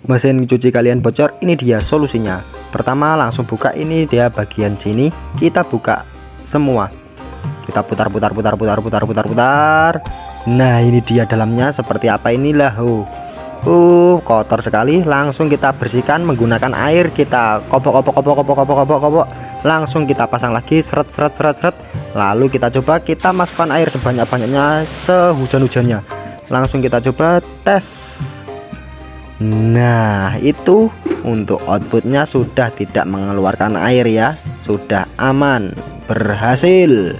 mesin cuci kalian bocor, ini dia solusinya. Pertama langsung buka, ini dia bagian sini, kita buka semua, kita putar. Nah ini dia dalamnya seperti apa, inilah kotor sekali. Langsung kita bersihkan menggunakan air, kita kopok, langsung kita pasang lagi, seret. Lalu kita coba, kita masukkan air sebanyak-banyaknya, sehujan-hujannya. Langsung kita coba tes. Nah itu untuk outputnya sudah tidak mengeluarkan air ya, sudah aman, berhasil.